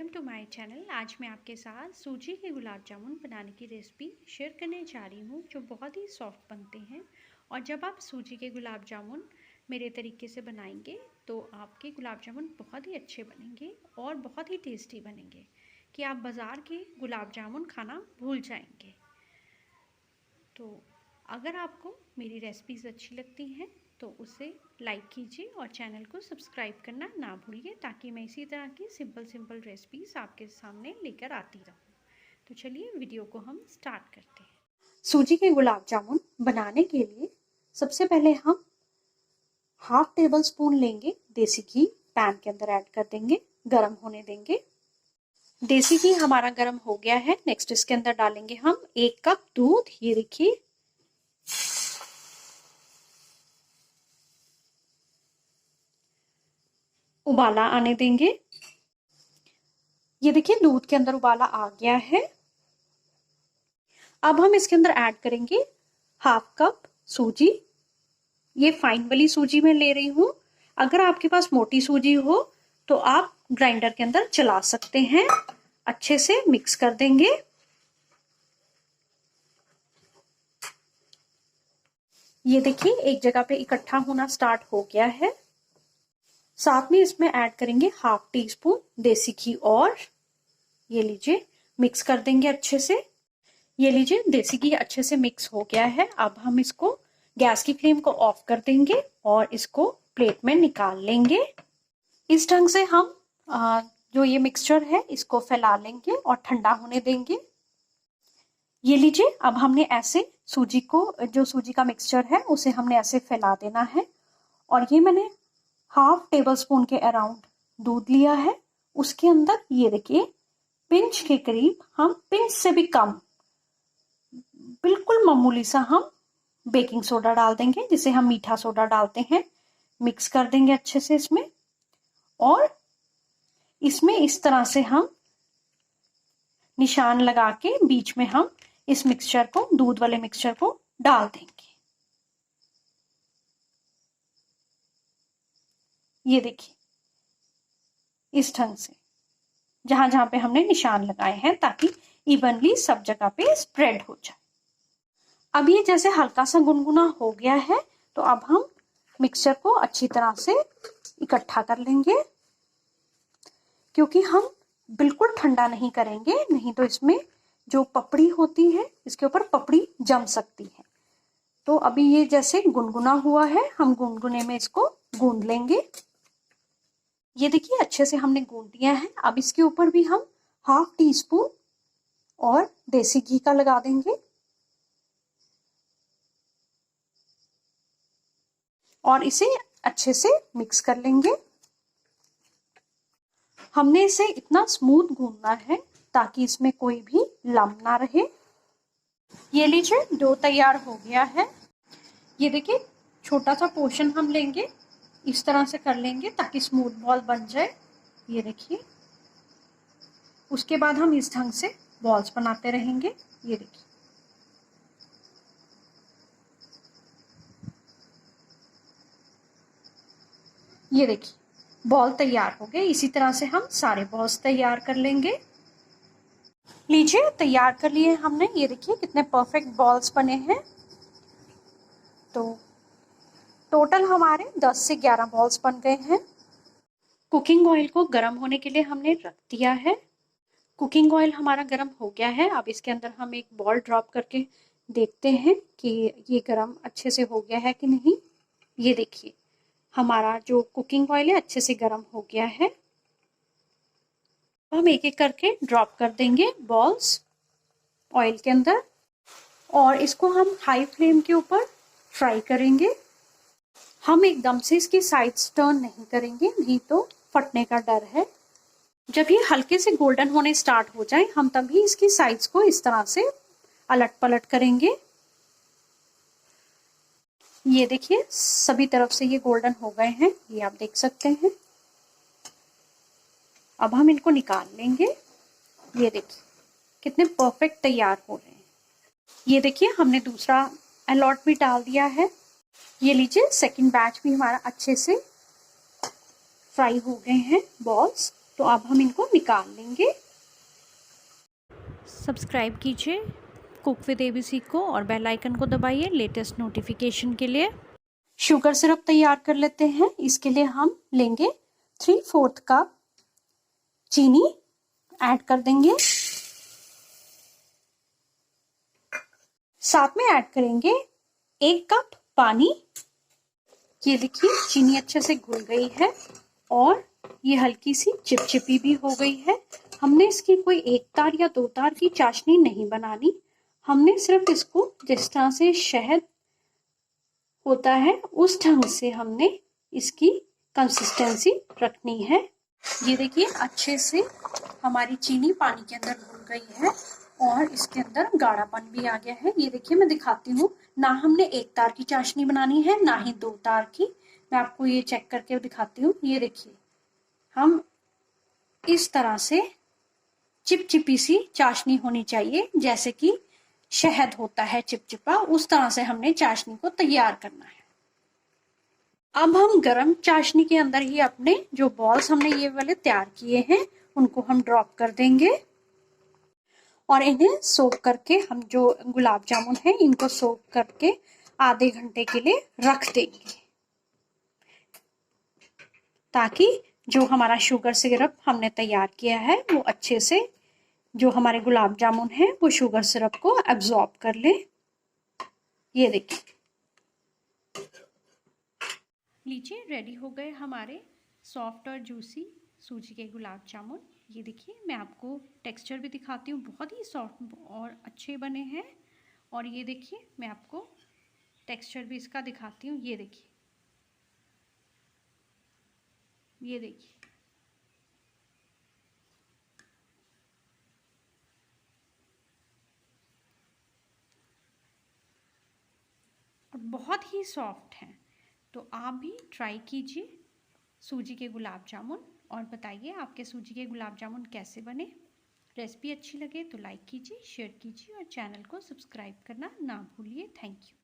Welcome to my channel. आज मैं आपके साथ सूजी के गुलाब जामुन बनाने की रेसिपी शेयर करने जा रही हूँ जो बहुत ही सॉफ्ट बनते हैं। और जब आप सूजी के गुलाब जामुन मेरे तरीके से बनाएंगे तो आपके गुलाब जामुन बहुत ही अच्छे बनेंगे और बहुत ही टेस्टी बनेंगे कि आप बाज़ार के गुलाब जामुन खाना भूल जाएंगे। तो अगर आपको मेरी रेसिपीज़ अच्छी लगती हैं तो उसे लाइक कीजिए और चैनल को सब्सक्राइब करना ना भूलिए ताकि मैं इसी तरह की सिंपल रेसिपीज़ आपके सामने लेकर आती रहूँ। तो चलिए वीडियो को हम स्टार्ट करते हैं। सूजी के गुलाब जामुन बनाने के लिए सबसे पहले हम हाफ टेबल स्पून लेंगे देसी घी, पैन के अंदर ऐड कर देंगे, गरम होने देंगे। देसी घी हमारा गरम हो गया है। नेक्स्ट इसके अंदर डालेंगे हम 1 कप दूध। ये देखिए, उबाला आने देंगे। ये देखिए दूध के अंदर उबाला आ गया है। अब हम इसके अंदर ऐड करेंगे हाफ कप सूजी। ये फाइन वाली सूजी मैं ले रही हूं। अगर आपके पास मोटी सूजी हो तो आप ग्राइंडर के अंदर चला सकते हैं। अच्छे से मिक्स कर देंगे। ये देखिए एक जगह पे इकट्ठा होना स्टार्ट हो गया है। साथ में इसमें ऐड करेंगे हाफ टी स्पून देसी घी और ये लीजिए मिक्स कर देंगे अच्छे से। ये लीजिए देसी घी अच्छे से मिक्स हो गया है। अब हम इसको गैस की फ्लेम को ऑफ कर देंगे और इसको प्लेट में निकाल लेंगे। इस ढंग से हम जो ये मिक्सचर है इसको फैला लेंगे और ठंडा होने देंगे। ये लीजिए अब हमने ऐसे सूजी को, जो सूजी का मिक्सचर है उसे हमने ऐसे फैला देना है। और ये मैंने हाफ टेबल स्पून के अराउंड दूध लिया है। उसके अंदर ये देखिए पिंच के करीब, हम पिंच से भी कम, बिल्कुल मामूली सा हम बेकिंग सोडा डाल देंगे, जिसे हम मीठा सोडा डालते हैं। मिक्स कर देंगे अच्छे से इसमें और इसमें इस तरह से हम निशान लगा के बीच में हम इस मिक्सचर को, दूध वाले मिक्सचर को डाल देंगे। ये देखिए इस ढंग से जहां जहां पे हमने निशान लगाए हैं ताकि इवनली सब जगह पे स्प्रेड हो जाए। अब ये जैसे हल्का सा गुनगुना हो गया है तो अब हम मिक्सचर को अच्छी तरह से इकट्ठा कर लेंगे, क्योंकि हम बिल्कुल ठंडा नहीं करेंगे, नहीं तो इसमें जो पपड़ी होती है इसके ऊपर पपड़ी जम सकती है। तो अभी ये जैसे गुनगुना हुआ है, हम गुनगुने में इसको गूंद लेंगे। ये देखिए अच्छे से हमने गूंद दिया है। अब इसके ऊपर भी हम हाफ टी स्पून और देसी घी का लगा देंगे और इसे अच्छे से मिक्स कर लेंगे। हमने इसे इतना स्मूथ गूंदना है ताकि इसमें कोई भी लम्ब ना रहे। ये लीजिए डो तैयार हो गया है। ये देखिए छोटा सा पोर्शन हम लेंगे, इस तरह से कर लेंगे ताकि स्मूथ बॉल बन जाए। ये देखिए उसके बाद हम इस ढंग से बॉल्स बनाते रहेंगे। ये देखिए ये देखिए बॉल तैयार हो गए। इसी तरह से हम सारे बॉल्स तैयार कर लेंगे। लीजिए तैयार कर लिए हमने। ये देखिए कितने परफेक्ट बॉल्स बने हैं। तो टोटल हमारे 10 से 11 बॉल्स बन गए हैं। कुकिंग ऑयल को गर्म होने के लिए हमने रख दिया है। कुकिंग ऑयल हमारा गर्म हो गया है। अब इसके अंदर हम एक बॉल ड्रॉप करके देखते हैं कि ये गर्म अच्छे से हो गया है कि नहीं। ये देखिए हमारा जो कुकिंग ऑयल है अच्छे से गर्म हो गया है। हम एक एक करके ड्रॉप कर देंगे बॉल्स ऑयल के अंदर और इसको हम हाई फ्लेम के ऊपर फ्राई करेंगे। हम एकदम से इसकी साइड्स टर्न नहीं करेंगे, नहीं तो फटने का डर है। जब ये हल्के से गोल्डन होने स्टार्ट हो जाए हम तभी इसकी साइड्स को इस तरह से अलट पलट करेंगे। ये देखिए सभी तरफ से ये गोल्डन हो गए हैं, ये आप देख सकते हैं। अब हम इनको निकाल लेंगे। ये देखिए कितने परफेक्ट तैयार हो रहे हैं। ये देखिए हमने दूसरा अलॉट भी डाल दिया है। ये लीजिए सेकंड बैच भी हमारा अच्छे से फ्राई हो गए हैं बॉल्स। तो अब हम इनको निकाल लेंगे। सब्सक्राइब कीजिए कुक विद एबीसी को और बेल आइकन को दबाइए लेटेस्ट नोटिफिकेशन के लिए। शुगर सिरप तैयार कर लेते हैं। इसके लिए हम लेंगे 3/4 कप चीनी ऐड कर देंगे, साथ में ऐड करेंगे 1 कप पानी। ये देखिए चीनी अच्छे से घुल गई है और ये हल्की सी चिपचिपी भी हो गई है। हमने इसकी कोई 1 तार या 2 तार की चाशनी नहीं बनानी, हमने सिर्फ इसको जिस तरह से शहद होता है उस ढंग से हमने इसकी कंसिस्टेंसी रखनी है। ये देखिए अच्छे से हमारी चीनी पानी के अंदर घुल गई है और इसके अंदर गाढ़ापन भी आ गया है। ये देखिए मैं दिखाती हूँ, ना हमने 1 तार की चाशनी बनानी है ना ही 2 तार की। मैं आपको ये चेक करके दिखाती हूँ। ये देखिए हम इस तरह से चिपचिपी सी चाशनी होनी चाहिए, जैसे कि शहद होता है चिपचिपा, उस तरह से हमने चाशनी को तैयार करना है। अब हम गरम चाशनी के अंदर ही अपने जो बॉल्स हमने ये वाले तैयार किए हैं उनको हम ड्रॉप कर देंगे और इन्हें सोक करके, हम जो गुलाब जामुन है इनको सोक करके आधे घंटे के लिए रख देंगे, ताकि जो हमारा शुगर सिरप हमने तैयार किया है वो अच्छे से जो हमारे गुलाब जामुन है वो शुगर सिरप को एब्जॉर्ब कर ले। ये देखिए लीजिए रेडी हो गए हमारे सॉफ्ट और जूसी सूजी के गुलाब जामुन। ये देखिए मैं आपको टेक्सचर भी दिखाती हूँ, बहुत ही सॉफ्ट और अच्छे बने हैं। और ये देखिए मैं आपको टेक्सचर भी इसका दिखाती हूँ। ये देखिए, ये देखिए और बहुत ही सॉफ्ट हैं। तो आप भी ट्राई कीजिए सूजी के गुलाब जामुन और बताइए आपके सूजी के गुलाब जामुन कैसे बने। रेसिपी अच्छी लगे तो लाइक कीजिए, शेयर कीजिए और चैनल को सब्सक्राइब करना ना भूलिए। Thank you.